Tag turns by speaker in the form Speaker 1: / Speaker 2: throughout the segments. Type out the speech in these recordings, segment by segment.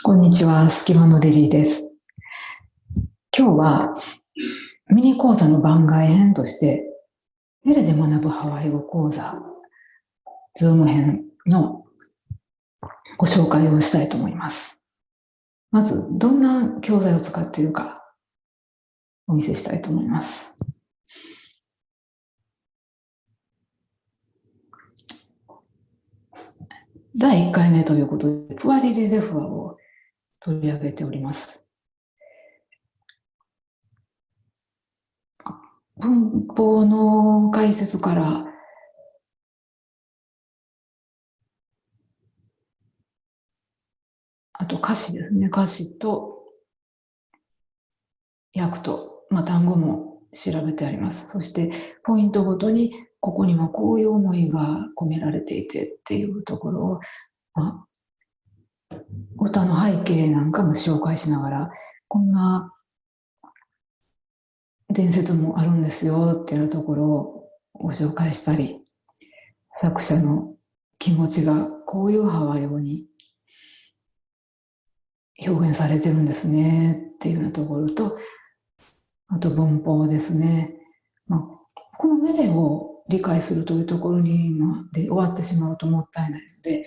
Speaker 1: こんにちは、スキマのリリーです。今日はミニ講座の番外編として、ネレで学ぶハワイ語講座、ズーム編のご紹介をしたいと思います。まず、どんな教材を使っているか、お見せしたいと思います。第1回目ということで、プアリレレフアを取り上げております。文法の解説から、あと歌詞ですね、歌詞と訳と、単語も調べてあります。そして、ポイントごとに、ここにはこういう思いが込められていてっていうところを、歌の背景なんかも紹介しながら、こんな伝説もあるんですよっていうところをご紹介したり、作者の気持ちがこういうハワイ語に表現されてるんですねっていうようなところと、あと文法ですね。このメレを理解するというところにで終わってしまうともったいないので、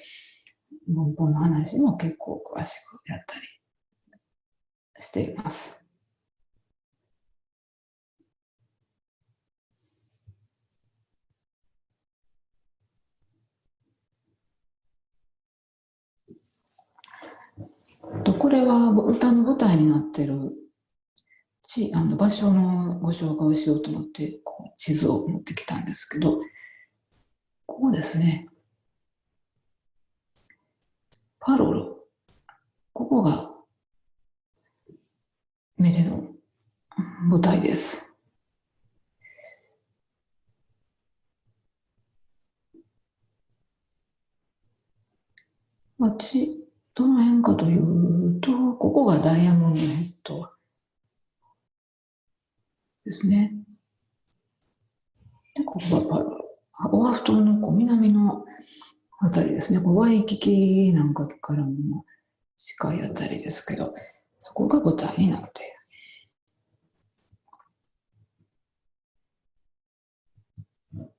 Speaker 1: 文法の話も結構詳しくやったりしています。これは歌の舞台になっている場所のご紹介をしようと思って地図を持ってきたんですけど、ここですね。パロル。ここがメレの舞台です。どの辺かというと、ここがダイヤモンドヘッドですね。で、ここがパロル。オアフ島の南のあたりですね。ワイキキなんかからも近いあたりですけど、そこが舞台になっている。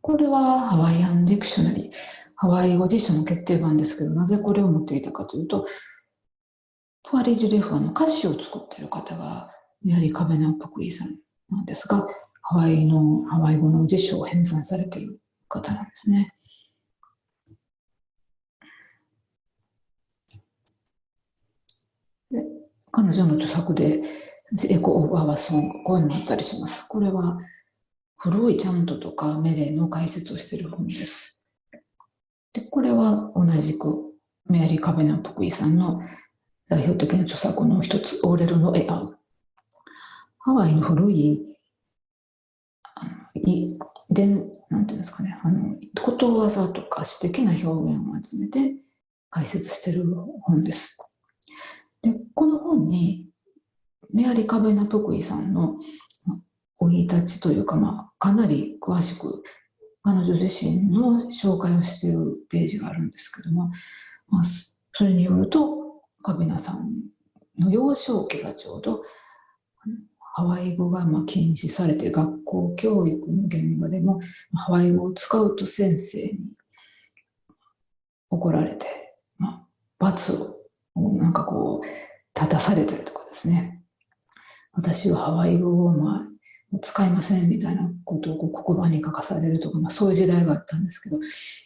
Speaker 1: これはハワイアンディクショナリー、ハワイ語辞書の決定版ですけど、なぜこれを持っていたかというと、プアリル・レファの歌詞を作っている方が、メアリー・カベナ・ポクリーさんなんですが、ハワイ語の辞書を編纂されている方なんですね。で、彼女の著作で、エコ・オブ・アワ・ソング、こういうのがあったりします。これは、古いチャントとかメレの解説をしている本です。で、これは同じくメアリー・カベナ・ポクリーさんの代表的な著作の一つ、オーレルのエアウ。ハワイの古い、なんていうんですかね、ことわざとか詩的な表現を集めて解説している本です。で、この本に、メアリー・カベナ・トクイさんの生い立ちというか、かなり詳しく彼女自身の紹介をしているページがあるんですけども、それによると、カベナさんの幼少期がちょうどハワイ語が禁止されて、学校教育の現場でもハワイ語を使うと先生に怒られて、罰を立たされたりとかですね。私はハワイ語を使いませんみたいなことを黒板に書かされるとか、そういう時代があったんですけど、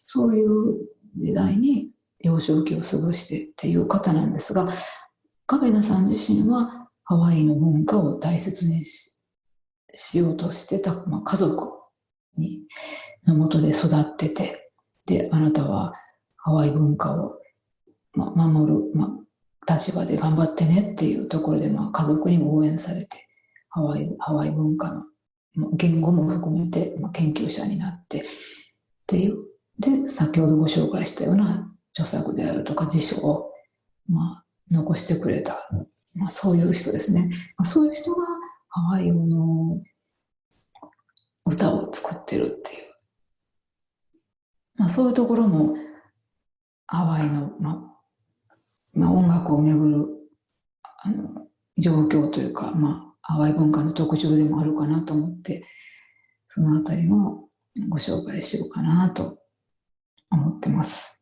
Speaker 1: そういう時代に幼少期を過ごしてっていう方なんですが、カベナさん自身はハワイの文化を大切にしようとしてた、家族のもとで育ってて、で、あなたはハワイ文化を、守る、立場で頑張ってねっていうところで、家族にも応援されて、ハワイ文化の言語も含めて、研究者になってっていう、で、先ほどご紹介したような著作であるとか辞書を、残してくれた、そういう人ですね。そういう人がハワイ語の歌を作ってるっていう。そういうところもハワイの、音楽をめぐる状況というか、ハワイ文化の特徴でもあるかなと思って、そのあたりもご紹介しようかなと思ってます。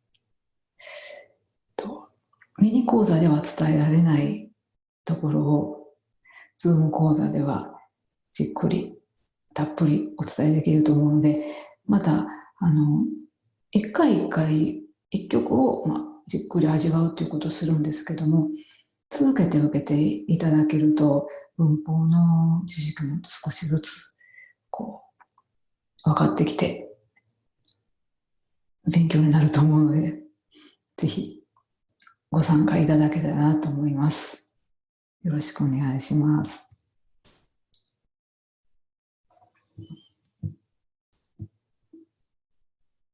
Speaker 1: ミニ講座では伝えられないところを、ズーム講座ではじっくりたっぷりお伝えできると思うので、また一回一回一曲を、じっくり味わうということをするんですけども、続けて受けていただけると、文法の知識も少しずつ分かってきて勉強になると思うので、ぜひご参加いただけたらなと思います。よろしくお願いします。